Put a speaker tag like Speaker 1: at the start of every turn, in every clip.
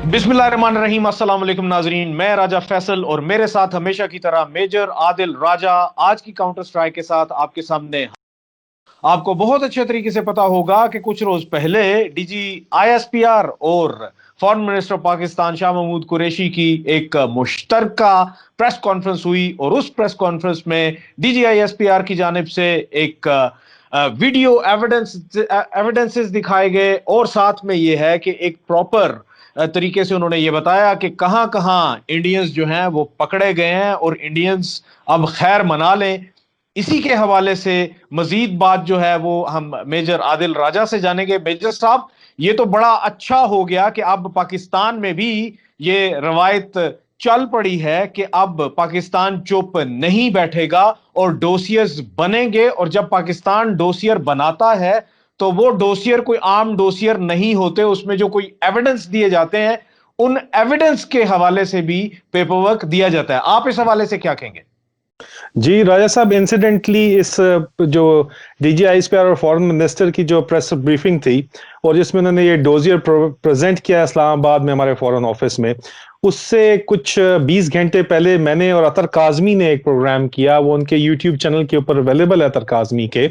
Speaker 1: बिस्मिल्लाहिर्रहमानिर्रहीम। अस्सलाम वालेकुम नाजरीन, मैं राजा फैसल और मेरे साथ हमेशा की तरह मेजर आदिल राजा आज की काउंटर स्ट्राइक के साथ आपके सामने। आपको बहुत अच्छे तरीके से पता होगा कि कुछ रोज पहले डीजी आईएसपीआर और फॉरेन मिनिस्टर पाकिस्तान शाह महमूद कुरैशी की एक मुश्तरका प्रेस कॉन्फ्रेंस हुई और उस प्रेस कॉन्फ्रेंस में डीजी आईएसपीआर की जानिब से एक वीडियो एविडेंसेस दिखाए गए और साथ में यह है कि एक प्रॉपर तरीके से उन्होंने ये बताया कि कहां कहां इंडियंस जो हैं वो पकड़े गए हैं और इंडियंस अब खैर मना लें। इसी के हवाले से मजीद बात जो है वो हम मेजर आदिल राजा से जानेंगे। मेजर साहब, ये तो बड़ा अच्छा हो गया कि अब पाकिस्तान में भी ये रवायत चल पड़ी है कि अब पाकिस्तान चुप नहीं बैठेगा और डोसियर्स बनेंगे, और जब पाकिस्तान डोसियर बनाता है तो वो डोसियर कोई आम डोसियर नहीं होते, उसमें जो कोई एविडेंस दिए जाते हैं उन एविडेंस के हवाले से भी पेपर वर्क दिया जाता है। आप इस हवाले से क्या कहेंगे?
Speaker 2: जी राजा साहब, इंसिडेंटली इस जो डीजीआईएसपीआर और फॉरेन मिनिस्टर की जो प्रेस ब्रीफिंग थी और जिसमें उन्होंने ये डोजियर प्रेजेंट किया इस्लामाबाद में हमारे फॉरेन ऑफिस में, उससे कुछ 20 घंटे पहले मैंने और अतर काजमी ने एक प्रोग्राम किया। वो उनके यूट्यूब चैनल के ऊपर अवेलेबल है, अतर काजमी के,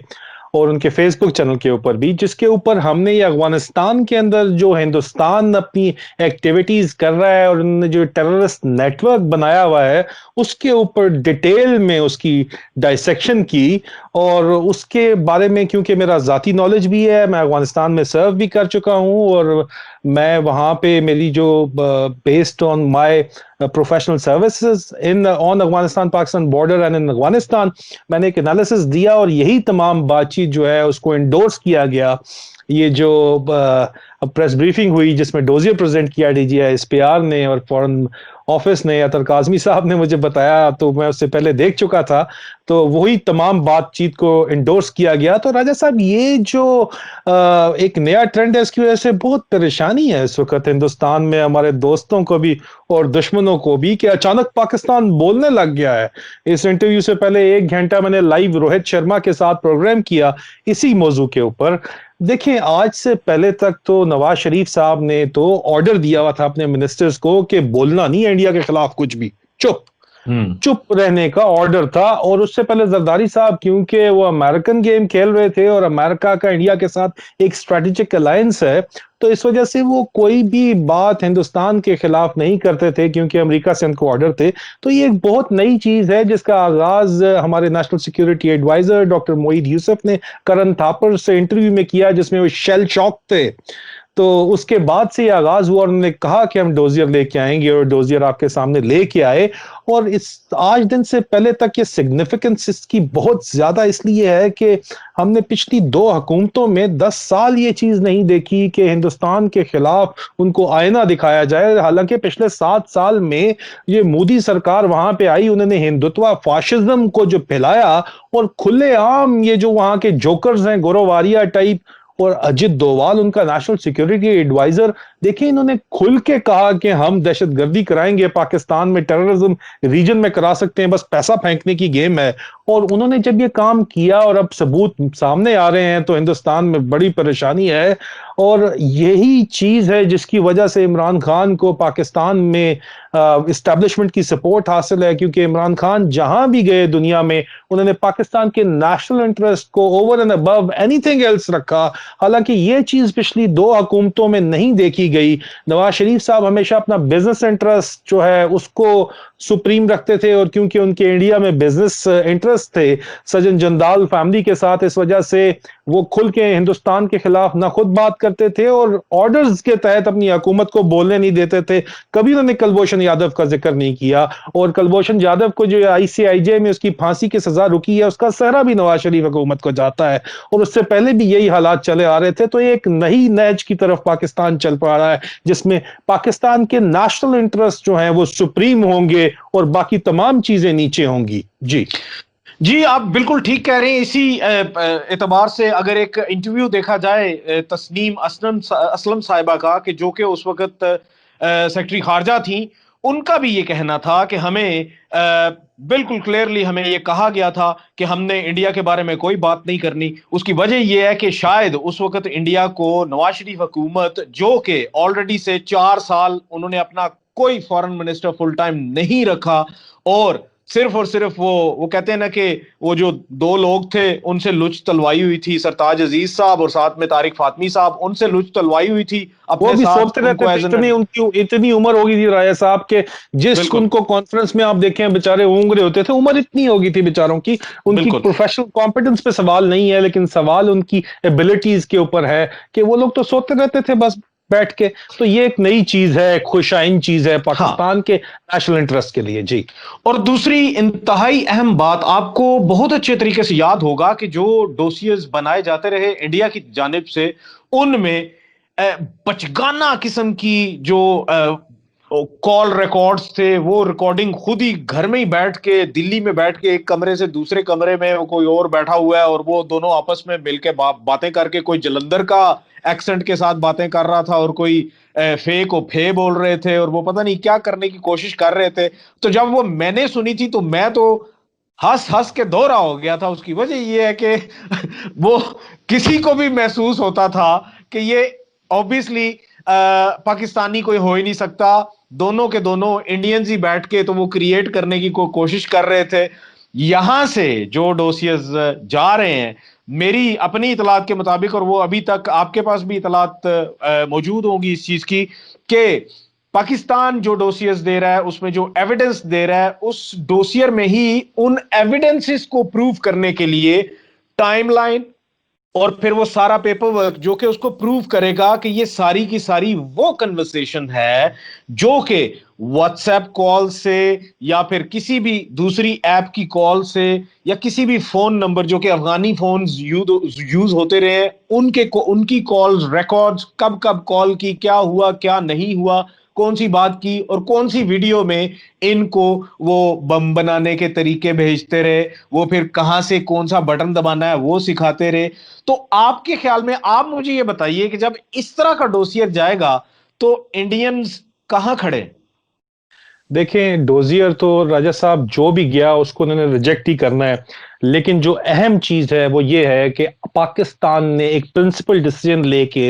Speaker 2: और उनके फेसबुक चैनल के ऊपर भी, जिसके ऊपर हमने ये अफगानिस्तान के अंदर जो हिंदुस्तान अपनी एक्टिविटीज कर रहा है और उन्होंने जो टेररिस्ट नेटवर्क बनाया हुआ है उसके ऊपर डिटेल में उसकी डाइसेक्शन की। और उसके बारे में क्योंकि मेरा जाती नॉलेज भी है, मैं अफगानिस्तान में सर्व भी कर चुका हूं और मैं वहां पे मेरी जो based on my professional services in on Afghanistan Pakistan border and in Afghanistan, मैंने एक एनालिसिस दिया और यही तमाम बातचीत जो है उसको इंडोर्स किया गया। ये जो प्रेस ब्रीफिंग हुई जिसमें डोजियर प्रेजेंट किया डीजीआईएसपीआर ने और फॉरेन ऑफिस ने, अतर काजमी साहब ने मुझे बताया, तो मैं उससे पहले देख चुका था, तो वही तमाम बातचीत को इंडोर्स किया गया। तो राजा साहब, ये जो एक नया ट्रेंड है, इसकी वजह से बहुत परेशानी है इस वक्त हिंदुस्तान में, हमारे दोस्तों को भी और दुश्मनों को भी, कि अचानक पाकिस्तान बोलने लग गया है। इस इंटरव्यू से पहले 1 घंटा मैंने लाइव रोहित शर्मा के साथ प्रोग्राम किया इसी मौजू के ऊपर। देखिए, आज से पहले तक तो नवाज शरीफ साहब ने तो ऑर्डर दिया हुआ था अपने मिनिस्टर्स को कि बोलना नहीं है इंडिया के खिलाफ कुछ भी, चुप चुप रहने का ऑर्डर था। और उससे पहले जरदारी साहब, क्योंकि वो अमेरिकन गेम खेल रहे थे और अमेरिका का इंडिया के साथ एक स्ट्रेटेजिक अलायंस है, तो इस वजह से वो कोई भी बात हिंदुस्तान के खिलाफ नहीं करते थे क्योंकि अमेरिका से उनको ऑर्डर थे। तो ये एक बहुत नई चीज है जिसका आगाज हमारे national security adviser doctor Moeed Yusuf ने करण थापर से इंटरव्यू में किया, जिसमें वो शेल शॉक थे। तो उसके बाद से ये आगाज हुआ और उन्होंने कहा कि हम डोजियर लेके आएंगे और डोजियर आपके सामने लेके आए। और इस आज दिन से पहले तक ये सिग्निफिकेंस इसकी बहुत ज्यादा इसलिए है कि हमने पिछली 2 हुकूमतों में 10 साल ये चीज नहीं देखी कि हिंदुस्तान के खिलाफ उनको आईना दिखाया जाए। हालांकि पिछले 7 साल में ये मोदी सरकार वहां पे आई, उन्होंने हिंदुत्व फाशिज्म को जो फैलाया और खुलेआम ये जो वहां के जोकर्स हैं, गोरोवारिया टाइप, और अजित डोवाल उनका नेशनल सिक्योरिटी एडवाइजर, देखिए इन्होंने खुल के कहा कि हम दहशतगर्दी कराएंगे पाकिस्तान में, टेररिज्म रीजन में करा सकते हैं, बस पैसा फेंकने की गेम है। और उन्होंने जब ये काम किया और अब सबूत सामने आ रहे हैं तो हिंदुस्तान में बड़ी परेशानी है। और यही चीज है जिसकी वजह से इमरान खान को पाकिस्तान में इस्टेब्लिशमेंट की सपोर्ट हासिल है, क्योंकि इमरान खान जहां भी गए दुनिया में उन्होंने पाकिस्तान के नेशनल इंटरेस्ट को over and above anything else रखा। हालांकि ये चीज पिछली 2 हुकूमतों में नहीं देखी गई। नवाज शरीफ साहब हमेशा अपना बिजनेस इंटरेस्ट जो है उसको सुप्रीम रखते थे, और क्योंकि उनके इंडिया में बिजनेस इंटरेस्ट थे सजन जंदाल फैमिली के साथ, इस वजह से वो खुल के हिंदुस्तान के खिलाफ ना खुद बात करते थे और ऑर्डर्स के तहत अपनी हुकूमत को बोलने नहीं देते थे। कभी उन्होंने कुलभूषण यादव का जिक्र नहीं किया, और कुलभूषण यादव को जो आईसीआईजे में उसकी फांसी की सजा रुकी है उसका सहरा भी नवाज शरीफ हुकूमत को जाता है, और उससे पहले भी यही हालात चले आ रहे थे। तो एक नई नहज की तरफ पाकिस्तान चल पा रहा है जिसमें पाकिस्तान के नेशनल इंटरेस्ट जो हैं वो सुप्रीम होंगे और बाकी तमाम चीजें नीचे होंगी। जी
Speaker 1: जी, आप बिल्कुल ठीक कह रहे हैं। इसी एतबार से अगर एक इंटरव्यू देखा जाए तस्नीम असलम साहिबा का, कि जो कि उस वक्त सेक्रेटरी खारजा थी, उनका भी ये कहना था कि हमें बिल्कुल क्लियरली हमें यह कहा गया था कि हमने इंडिया के बारे में कोई बात नहीं करनी। उसकी वजह यह है कि शायद उस वक्त इंडिया को नवाज शरीफ हुकूमत, जो कि ऑलरेडी से 4 साल उन्होंने अपना कोई फॉरेन मिनिस्टर फुल टाइम नहीं रखा, और सिर्फ वो कहते हैं ना कि वो जो दो लोग थे उनसे लुच तलवाई हुई थी, सरताज अजीज साहब और साथ में तारिक फातमी साहब, उनसे लुच तलवाई हुई थी
Speaker 2: वो
Speaker 1: अपने
Speaker 2: भी
Speaker 1: साथ
Speaker 2: सोचते रहते
Speaker 1: उनको
Speaker 2: थे,
Speaker 1: एज
Speaker 2: इतनी
Speaker 1: एन।
Speaker 2: उनकी इतनी उम्र हो गई थी राजा साहब के, जिस
Speaker 1: बिल्कुल
Speaker 2: उनको कॉन्फ्रेंस में आप देखें बेचारे ऊँग रहे होते थे, उम्र इतनी हो गई थी बेचारों की। उनकी
Speaker 1: बिल्कुल।
Speaker 2: प्रोफेशनल कॉम्पिटेंस पे सवाल नहीं है, लेकिन सवाल उनकी एबिलिटीज के ऊपर है कि वो लोग तो सोते रहते थे बस बैठ के। तो ये एक नई चीज है, खुशाइन चीज है
Speaker 1: हाँ,
Speaker 2: पाकिस्तान के नेशनल इंटरेस्ट के लिए। जी।
Speaker 1: और दूसरी इंतहाई अहम बात, आपको बहुत अच्छे तरीके से याद होगा कि जो डोसियर्स बनाए जाते रहे इंडिया की जानिब से, उनमें बचगाना किस्म की जो कॉल रिकॉर्ड्स थे, वो रिकॉर्डिंग खुद ही घर में ही बैठ के, दिल्ली में बैठ के, एक कमरे से दूसरे कमरे में वो कोई और बैठा हुआ है और वो दोनों आपस में मिलके बातें करके, कोई जलंधर का एक्सेंट के साथ बातें कर रहा था और कोई फेक और फे बोल रहे थे, और वो पता नहीं क्या करने की कोशिश कर रहे थे। तो जब वो मैंने सुनी थी तो मैं तो हंस हंस के दोहरा हो गया था। उसकी वजह ये है कि वो किसी को भी महसूस होता था कि ये ऑब्वियसली पाकिस्तानी कोई हो ही नहीं सकता, दोनों के दोनों इंडियंस ही बैठ के तो वो क्रिएट करने की कोशिश कर रहे थे। यहां से जो डोसियर्स जा रहे हैं, मेरी अपनी इतलात के मुताबिक, और वो अभी तक आपके पास भी इतलात मौजूद होगी इस चीज की, कि पाकिस्तान जो डोसियर्स दे रहा है उसमें जो एविडेंस दे रहा है, उस डोसियर में ही उन एविडेंसेस को प्रूव करने के लिए टाइमलाइन और फिर वो सारा पेपर वर्क जो कि उसको प्रूव करेगा कि ये सारी की सारी वो कन्वर्सेशन है जो कि व्हाट्सएप कॉल से या फिर किसी भी दूसरी ऐप की कॉल से या किसी भी फोन नंबर जो कि अफगानी फोन यूज होते रहे, उनकी कॉल्स रिकॉर्ड्स, कब कब कॉल की, क्या हुआ क्या नहीं हुआ, कौन सी बात की और कौन सी वीडियो में इनको वो बम बनाने के तरीके भेजते रहे, वो फिर कहां से कौन सा बटन दबाना है वो सिखाते रहे। तो आपके ख्याल में आप मुझे ये बताइए कि जब इस तरह का डोसियर जाएगा तो इंडियंस कहां खड़े?
Speaker 2: देखें, डोजियर तो राजा साहब जो भी गया उसको उन्होंने रिजेक्ट ही करना है। लेकिन जो अहम चीज है वो ये है कि पाकिस्तान ने एक प्रिंसिपल डिसीजन लेके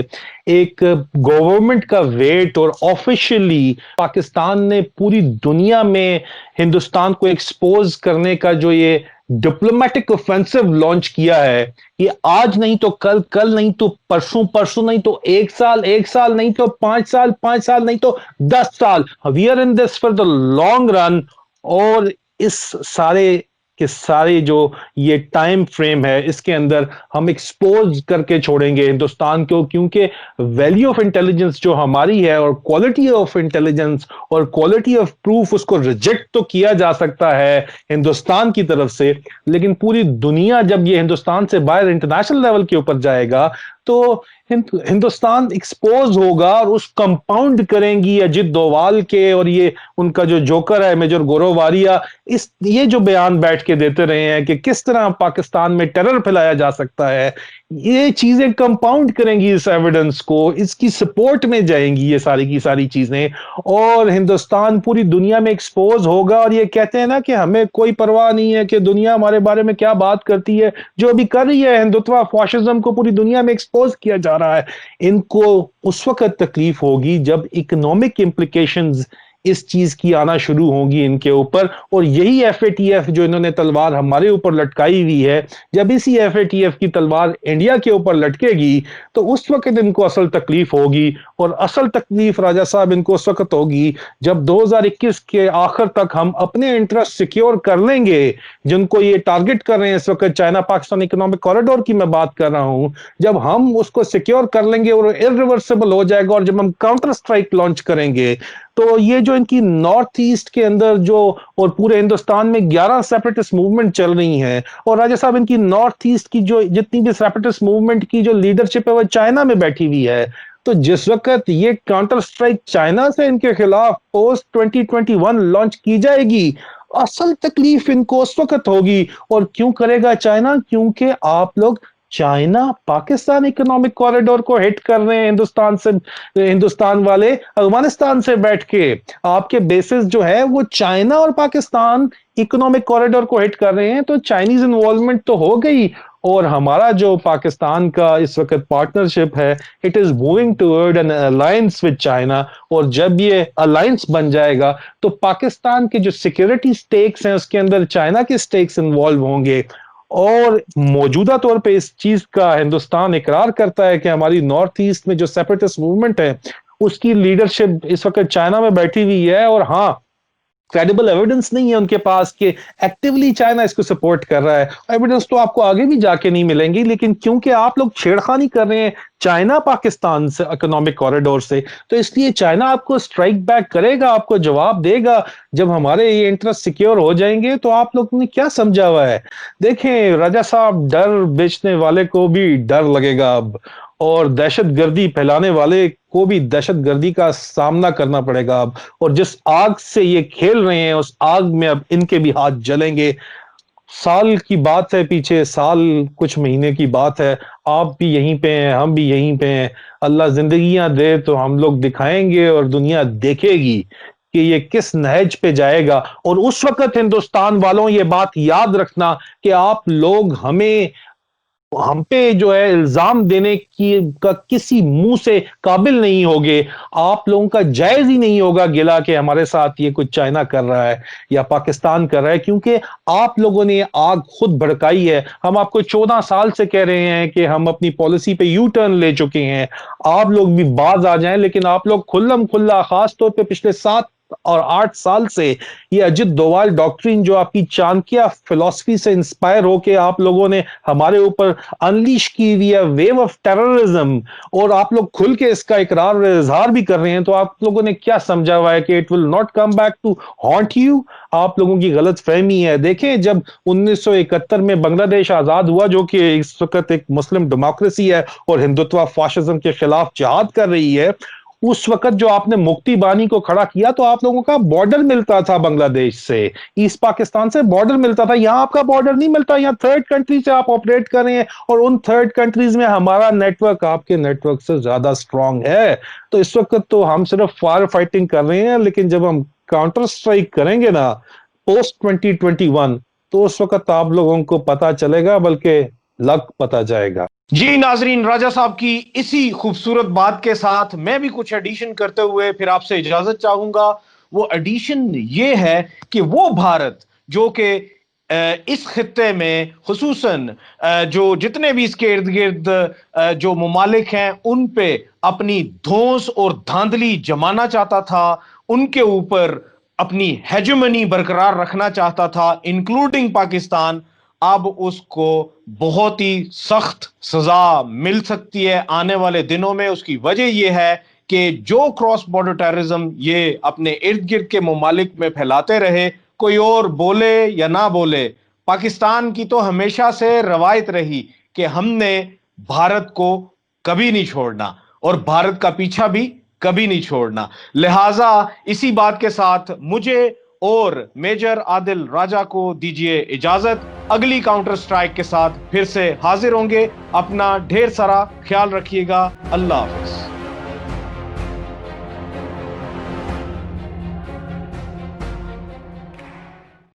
Speaker 2: एक गवर्नमेंट का वेट, और ऑफिशियली पाकिस्तान ने पूरी दुनिया में हिंदुस्तान को एक्सपोज करने का जो ये डिप्लोमेटिक ऑफेंसिव लॉन्च किया है, ये आज नहीं तो कल, कल नहीं तो परसों, परसों नहीं तो एक साल नहीं तो 5 साल, 5 साल नहीं तो 10 साल। We are in this for the long run. और इस सारे के सारे जो ये टाइम फ्रेम है, इसके अंदर हम एक्सपोज करके छोड़ेंगे हिंदुस्तान को, क्योंकि वैल्यू ऑफ इंटेलिजेंस जो हमारी है और क्वालिटी ऑफ इंटेलिजेंस और क्वालिटी ऑफ प्रूफ, उसको रिजेक्ट तो किया जा सकता है हिंदुस्तान की तरफ से, लेकिन पूरी दुनिया जब ये हिंदुस्तान से बाहर इंटरनेशनल लेवल के ऊपर जाएगा तो हिंदुस्तान एक्सपोज होगा। और उस कंपाउंड करेंगी अजित डोवाल के और ये उनका जो जोकर है मेजर गौरव वारिया, इस ये जो बयान बैठ के देते रहे हैं कि किस तरह पाकिस्तान में टेरर फैलाया जा सकता है, ये चीजें कंपाउंड करेंगी इस एविडेंस को, इसकी सपोर्ट में जाएंगी ये सारी की सारी चीजें, और हिंदुस्तान पूरी दुनिया में एक्सपोज होगा। और ये कहते हैं ना कि हमें कोई परवाह नहीं है कि दुनिया हमारे बारे में क्या बात करती है, जो अभी कर रही है हिंदुत्व फॉशिज्म को पूरी दुनिया में एक्सपोज किया जा रहा है। इनको उस वक्त तकलीफ होगी जब इकोनॉमिक इंप्लीकेशंस इस चीज की आना शुरू होगी इनके ऊपर। और यही एफएटीएफ जो इन्होंने तलवार हमारे ऊपर लटकाई हुई है, जब इसी एफएटीएफ की तलवार इंडिया के ऊपर लटकेगी तो उस वक्त इनको असल तकलीफ होगी। और असल तकलीफ राजा साहब इनको उस वक्त होगी जब 2021 के आखिर तक हम अपने इंटरेस्ट सिक्योर कर लेंगे, जिनको ये टारगेट कर रहे हैं इस वक्त, चाइना पाकिस्तान इकोनॉमिक कॉरिडोर की मैं बात कर रहा हूं, जब हम उसको सिक्योर कर लेंगे और इरिवर्सिबल हो जाएगा, और जब हम काउंटर स्ट्राइक लॉन्च करेंगे, तो ये जो इनकी नॉर्थ ईस्ट के अंदर जो और पूरे हिंदुस्तान में 11 सेपरेटिस्ट मूवमेंट चल रही हैं, और राजा साहब इनकी नॉर्थ ईस्ट की जो जितनी भी सेपरेटिस्ट मूवमेंट की जो लीडरशिप है वो चाइना में बैठी हुई है। तो जिस वक्त ये काउंटर स्ट्राइक चाइना से इनके खिलाफ पोस्ट 2021 लॉन्च की जाएगी, असल तकलीफ इनको उस वक्त होगी। और क्यों करेगा चाइना? क्योंकि आप लोग चाइना पाकिस्तान इकोनॉमिक कॉरिडोर को हिट कर रहे हैं हिंदुस्तान वाले अफगानिस्तान से बैठ के। आपके बेसिस जो है वो चाइना और पाकिस्तान इकोनॉमिक कॉरिडोर को हिट कर रहे हैं, तो चाइनीज इन्वॉल्वमेंट तो हो गई। और हमारा जो पाकिस्तान का इस वक्त पार्टनरशिप है, it is moving toward N alliance with China. और जब ये अलायंस बन जाएगा तो पाकिस्तान के जो सिक्योरिटी स्टेक्स हैं उसके अंदर चाइना के स्टेक्स इन्वॉल्व होंगे। और मौजूदा तौर पे इस चीज का हिंदुस्तान इकरार करता है कि हमारी नॉर्थ ईस्ट में जो सेपरेटिस्ट मूवमेंट है उसकी लीडरशिप इस वक्त चाइना में बैठी हुई है। और हाँ, क्रेडिबल एविडेंस नहीं है उनके पास कि एक्टिवली चाइना इसको सपोर्ट कर रहा है। एविडेंस तो आपको आगे भी जाके नहीं मिलेंगी, लेकिन क्योंकि आप लोग छेड़खानी कर रहे हैं चाइना पाकिस्तान से इकोनॉमिक कॉरिडोर से, तो इसलिए चाइना आपको स्ट्राइक बैक करेगा, आपको जवाब देगा। जब हमारे ये इंटरेस्ट सिक्योर हो जाएंगे तो आप लोगों ने क्या समझा हुआ है? देखें राजा साहब, डर बेचने वाले को भी डर लगेगा अब, और दहशतगर्दी फैलाने वाले को भी दहशतगर्दी का सामना करना पड़ेगा अब। और जिस आग से ये खेल रहे हैं उस आग में अब इनके भी हाथ जलेंगे। साल की बात है, पीछे साल कुछ महीने की बात है, आप भी यहीं पे हैं, हम भी यहीं पे हैं। अल्लाह जिंदगियां दे तो हम लोग दिखाएंगे और दुनिया देखेगी कि ये किस नहज पे जाएगा। और उस वक्त हिंदुस्तान वालों ये बात याद रखना कि आप लोग हम पे जो है इल्जाम देने की का किसी मुंह से काबिल नहीं होगे। आप लोगों का जायज ही नहीं होगा गिला कि हमारे साथ ये कुछ चाइना कर रहा है या पाकिस्तान कर रहा है, क्योंकि आप लोगों ने आग खुद भड़काई है। हम आपको 14 साल से कह रहे हैं कि हम अपनी पॉलिसी पे यू टर्न ले चुके हैं, आप लोग भी बाज आ जाएं। लेकिन आप लोग खुल्लम खुल्ला, खास तौर पे पिछले 7 और 8 साल से ये अजित डोभाल डॉक्ट्रिन जो आपकी चाणक्य फिलॉसफी से इंस्पायर होके आप लोगों ने हमारे ऊपर अनलीश की हुई है वेव ऑफ टेररिज्म, और आप लोग खुल के इसका इकरार और इजहार भी कर रहे हैं, तो आप लोगों ने क्या समझा हुआ है कि it will not come back to haunt you? आप लोगों की गलत फहमी है। देखें, जब 1971 में बांग्लादेश आजाद हुआ, जो कि इस वक्त एक मुस्लिम डेमोक्रेसी है और हिंदुत्व फाशिज्म के खिलाफ जिहाद कर रही है, उस वक्त जो आपने मुक्ति बानी को खड़ा किया तो आप लोगों का बॉर्डर मिलता था बांग्लादेश से, ईस्ट पाकिस्तान से बॉर्डर मिलता था। यहां आपका बॉर्डर नहीं मिलता, यहां थर्ड कंट्री से आप ऑपरेट कर रहे हैं, और उन थर्ड कंट्रीज में हमारा नेटवर्क आपके नेटवर्क से ज्यादा स्ट्रांग है। तो इस वक्त तो हम सिर्फ फायर फाइटिंग कर रहे हैं, लेकिन जब हम काउंटर स्ट्राइक करेंगे ना पोस्ट 2021, तो उस वक्त आप लोगों को पता चलेगा, बल्कि लग पता जाएगा।
Speaker 1: जी नाजरीन, राजा साहब की इसी खूबसूरत बात के साथ मैं भी कुछ एडिशन करते हुए फिर आपसे इजाजत चाहूंगा। वो एडिशन ये है कि वो भारत जो कि इस खित्ते में खुसूसन जो जितने भी इसके इर्द गिर्द जो ममालिक हैं उन पे अपनी धौंस और धांधली जमाना चाहता था, उनके ऊपर अपनी हेजेमनी बरकरार रखना चाहता था, इंक्लूडिंग पाकिस्तान, अब उसको बहुत ही सख्त सजा मिल सकती है आने वाले दिनों में। उसकी वजह यह है कि जो क्रॉस बॉर्डर टेररिज्म ये अपने इर्द गिर्द के ममालिक में फैलाते रहे, कोई और बोले या ना बोले, पाकिस्तान की तो हमेशा से रवायत रही कि हमने भारत को कभी नहीं छोड़ना और भारत का पीछा भी कभी नहीं छोड़ना। लिहाजा इसी बात के साथ मुझे और मेजर आदिल राजा को दीजिए इजाजत। अगली काउंटर स्ट्राइक के साथ फिर से हाजिर होंगे। अपना ढेर सारा ख्याल रखिएगा। अल्लाह हाफिज।